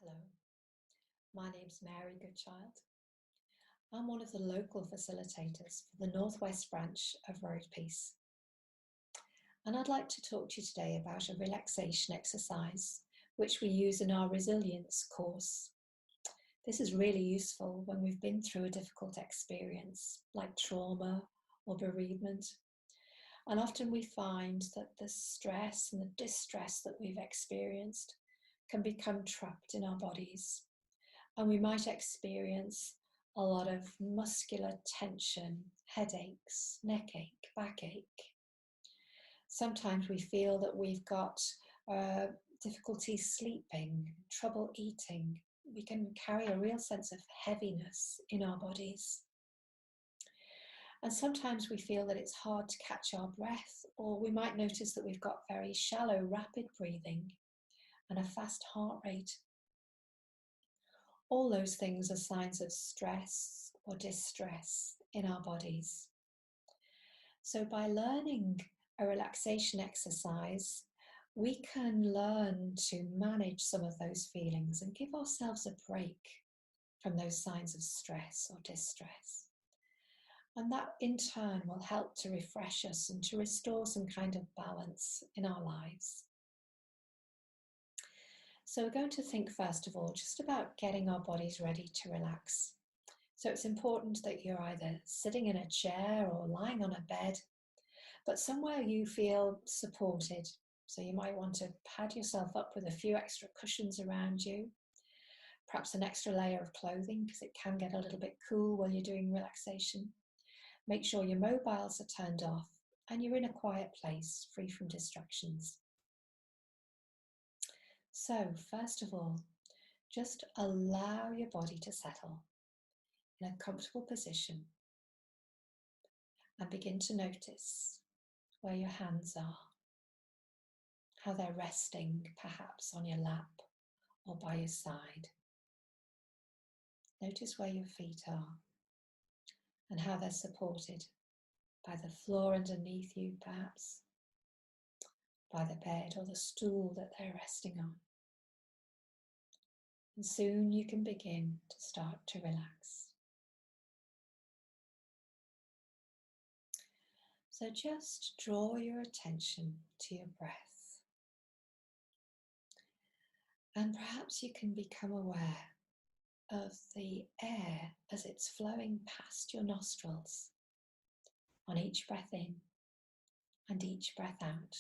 Hello, my name's Mary Goodchild. I'm one of the local facilitators for the Northwest branch of Road Peace. And I'd like to talk to you today about a relaxation exercise which we use in our resilience course. This is really useful when we've been through a difficult experience like trauma or bereavement. And often we find that the stress and the distress that we've experienced can become trapped in our bodies. And we might experience a lot of muscular tension, headaches, neck ache, backache. Sometimes we feel that we've got difficulty sleeping, trouble eating. We can carry a real sense of heaviness in our bodies. And sometimes we feel that it's hard to catch our breath, or we might notice that we've got very shallow, rapid breathing and a fast heart rate. All those things are signs of stress or distress in our bodies. So by learning a relaxation exercise, we can learn to manage some of those feelings and give ourselves a break from those signs of stress or distress. And that in turn will help to refresh us and to restore some kind of balance in our lives. So we're going to think first of all just about getting our bodies ready to relax. So it's important that you're either sitting in a chair or lying on a bed, but somewhere you feel supported. So you might want to pad yourself up with a few extra cushions around you, perhaps an extra layer of clothing because it can get a little bit cool while you're doing relaxation. Make sure your mobiles are turned off and you're in a quiet place, free from distractions. So first of all, just allow your body to settle in a comfortable position and begin to notice where your hands are, how they're resting perhaps on your lap or by your side. Notice where your feet are and how they're supported by the floor underneath you, perhaps by the bed or the stool that they're resting on. And soon you can begin to start to relax. So just draw your attention to your breath. And perhaps you can become aware of the air as it's flowing past your nostrils on each breath in and each breath out.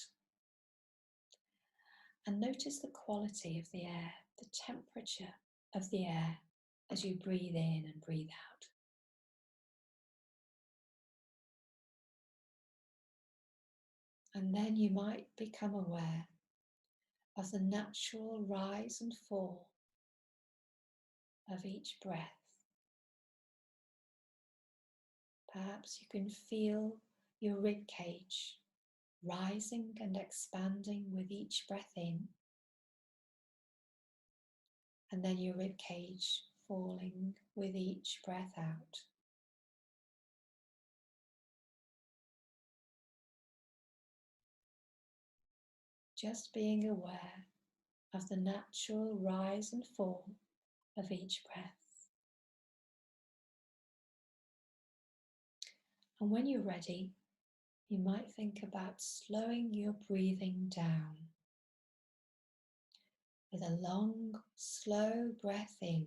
And notice the quality of the air, the temperature of the air as you breathe in and breathe out. And then you might become aware of the natural rise and fall of each breath. Perhaps you can feel your rib cage rising and expanding with each breath in, and then your rib cage falling with each breath out. Just being aware of the natural rise and fall of each breath. And when you're ready, you might think about slowing your breathing down with a long, slow breath in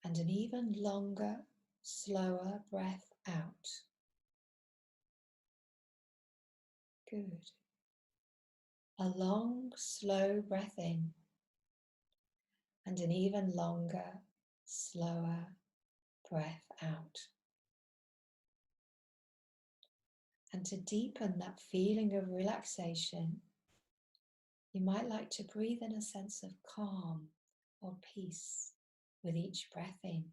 and an even longer, slower breath out. Good. A long, slow breath in and an even longer, slower breath out. And to deepen that feeling of relaxation, you might like to breathe in a sense of calm or peace with each breath in.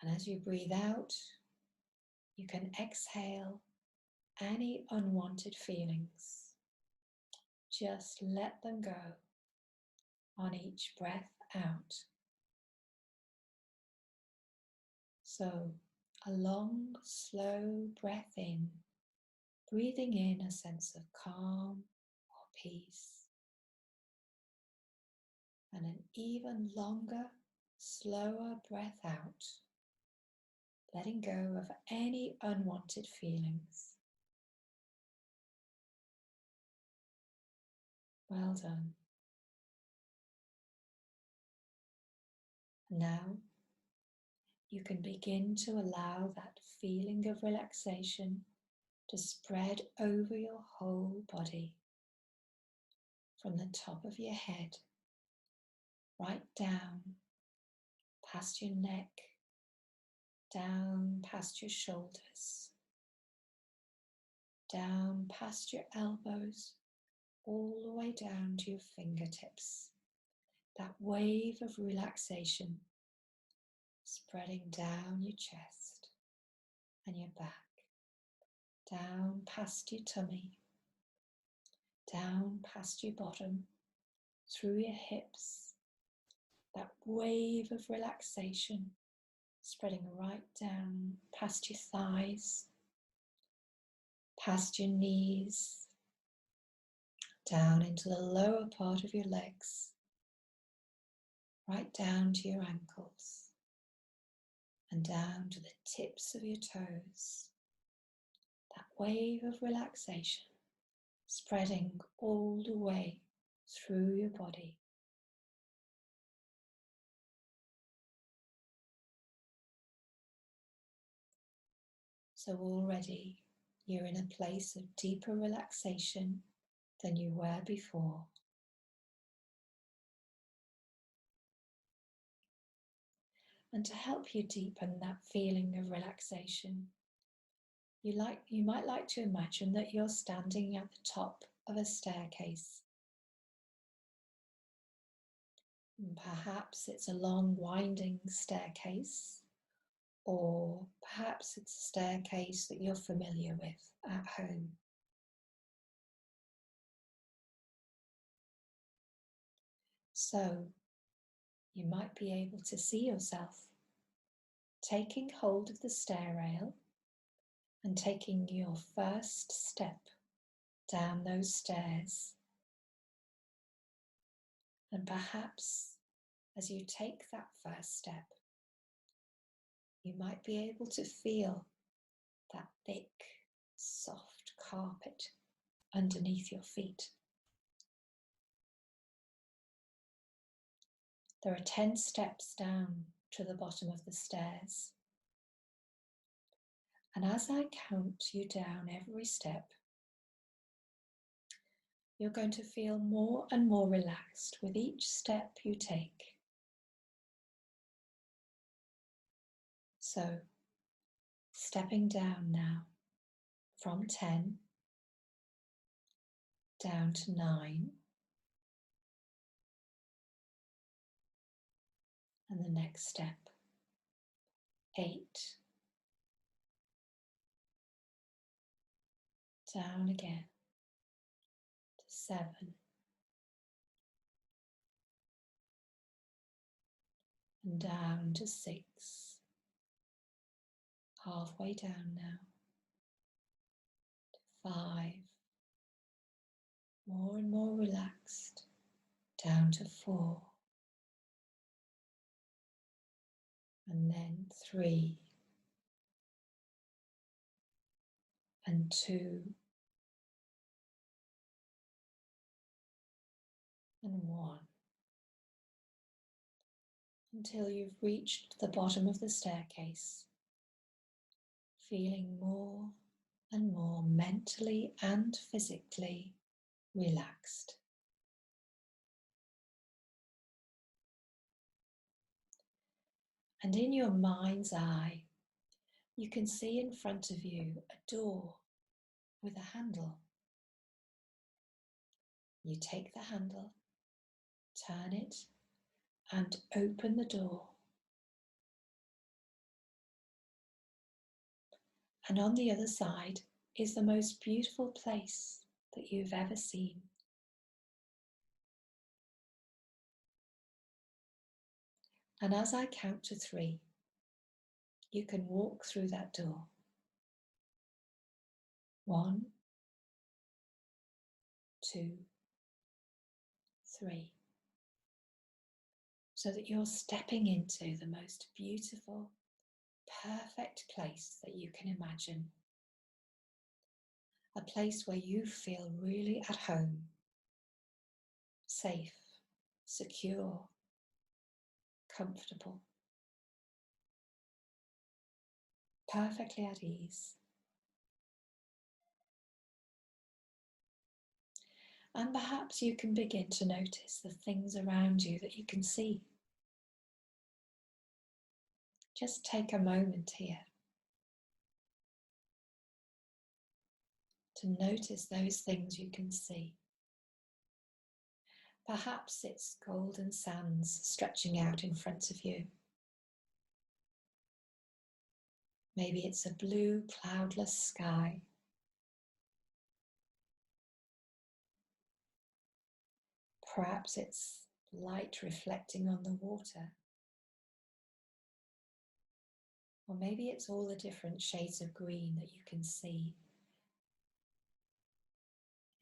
And as you breathe out, you can exhale any unwanted feelings. Just let them go on each breath out. So a long, slow breath in, breathing in a sense of calm or peace, and an even longer, slower breath out, letting go of any unwanted feelings. Well done. Now you can begin to allow that feeling of relaxation to spread over your whole body, from the top of your head, right down past your neck, down past your shoulders, down past your elbows, all the way down to your fingertips. That wave of relaxation spreading down your chest and your back, down past your tummy, down past your bottom, through your hips. That wave of relaxation spreading right down past your thighs, past your knees, down into the lower part of your legs, right down to your ankles, and down to the tips of your toes. That wave of relaxation spreading all the way through your body. So already you're in a place of deeper relaxation than you were before. And to help you deepen that feeling of relaxation, you might like to imagine that you're standing at the top of a staircase. And perhaps it's a long winding staircase, or perhaps it's a staircase that you're familiar with at home. So you might be able to see yourself taking hold of the stair rail and taking your first step down those stairs. And perhaps as you take that first step, you might be able to feel that thick, soft carpet underneath your feet. There are 10 steps down to the bottom of the stairs. And as I count you down every step, you're going to feel more and more relaxed with each step you take. So, stepping down now from 10 down to 9, and the next step, 8, down again to 7, and down to 6, halfway down now, to 5, more and more relaxed, down to 4, and then 3, and 2, and 1, until you've reached the bottom of the staircase, feeling more and more mentally and physically relaxed. And in your mind's eye, you can see in front of you a door with a handle. You take the handle, turn it, and open the door. And on the other side is the most beautiful place that you've ever seen. And as I count to 3, you can walk through that door. 1, 2, 3. So that you're stepping into the most beautiful, perfect place that you can imagine. A place where you feel really at home, safe, secure, comfortable, perfectly at ease. And perhaps you can begin to notice the things around you that you can see. Just take a moment here to notice those things you can see. Perhaps it's golden sands stretching out in front of you. Maybe it's a blue, cloudless sky. Perhaps it's light reflecting on the water. Or maybe it's all the different shades of green that you can see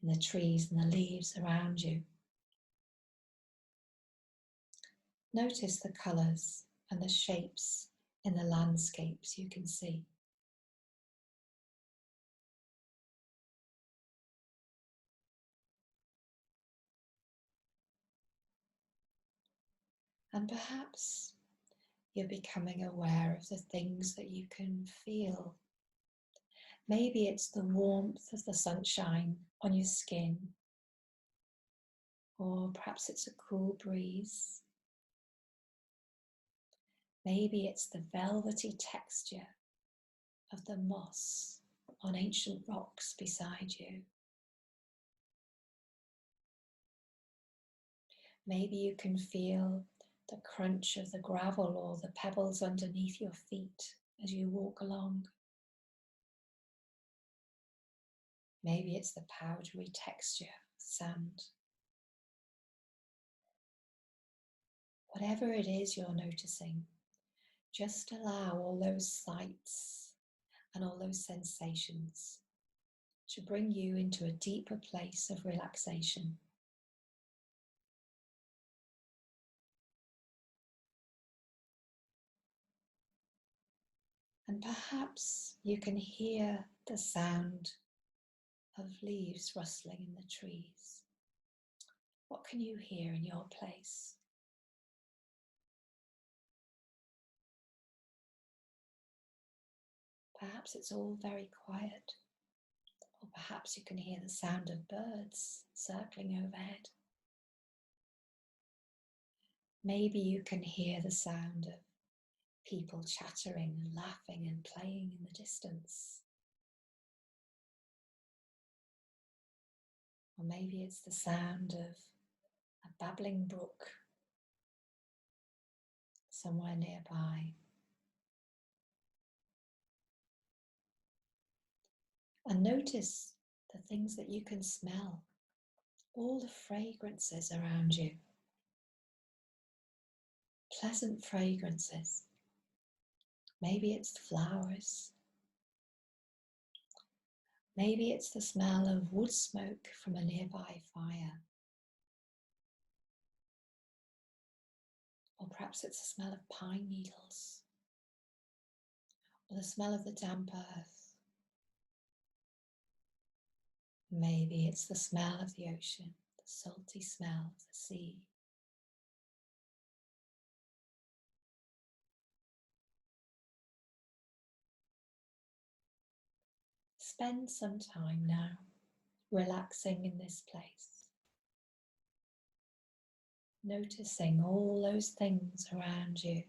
in the trees and the leaves around you. Notice the colours and the shapes in the landscapes you can see. And perhaps you're becoming aware of the things that you can feel. Maybe it's the warmth of the sunshine on your skin, or perhaps it's a cool breeze. Maybe it's the velvety texture of the moss on ancient rocks beside you. Maybe you can feel the crunch of the gravel or the pebbles underneath your feet as you walk along. Maybe it's the powdery texture of sand. Whatever it is you're noticing, just allow all those sights and all those sensations to bring you into a deeper place of relaxation. And perhaps you can hear the sound of leaves rustling in the trees. What can you hear in your place? Perhaps it's all very quiet, or perhaps you can hear the sound of birds circling overhead. Maybe you can hear the sound of people chattering and laughing and playing in the distance. Or maybe it's the sound of a babbling brook somewhere nearby. And notice the things that you can smell, all the fragrances around you. Pleasant fragrances. Maybe it's the flowers. Maybe it's the smell of wood smoke from a nearby fire. Or perhaps it's the smell of pine needles, or the smell of the damp earth. Maybe it's the smell of the ocean, the salty smell of the sea. Spend some time now relaxing in this place, noticing all those things around you.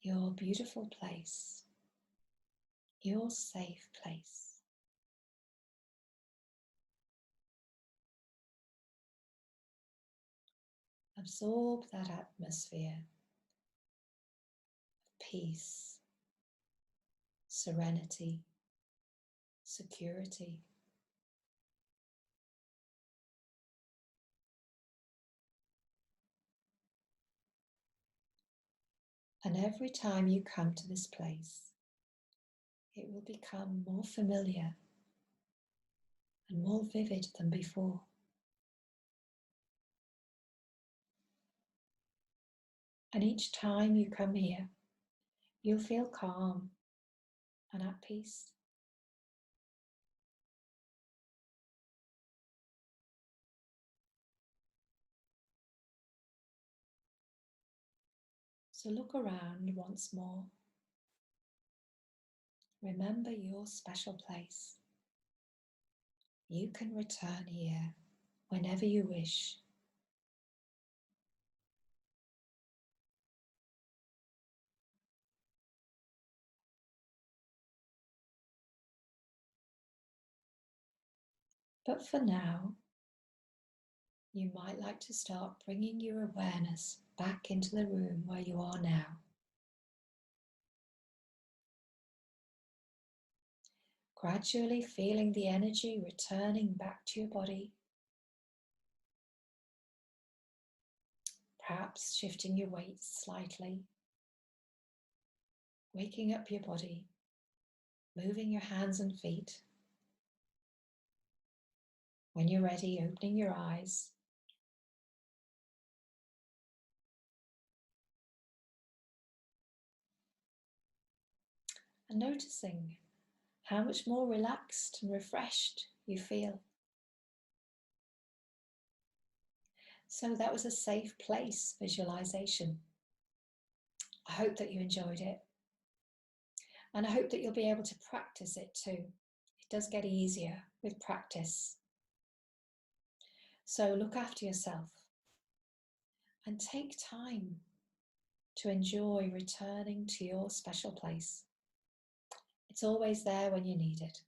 Your beautiful place, your safe place. Absorb that atmosphere of peace, serenity, security. And every time you come to this place, it will become more familiar and more vivid than before. And each time you come here, you'll feel calm and at peace. So look around once more. Remember your special place. You can return here whenever you wish. But for now, you might like to start bringing your awareness back into the room where you are now. Gradually feeling the energy returning back to your body. Perhaps shifting your weight slightly. Waking up your body. Moving your hands and feet. When you're ready, opening your eyes. And noticing how much more relaxed and refreshed you feel. So that was a safe place visualization. I hope that you enjoyed it. And I hope that you'll be able to practice it too. It does get easier with practice. So look after yourself and take time to enjoy returning to your special place. It's always there when you need it.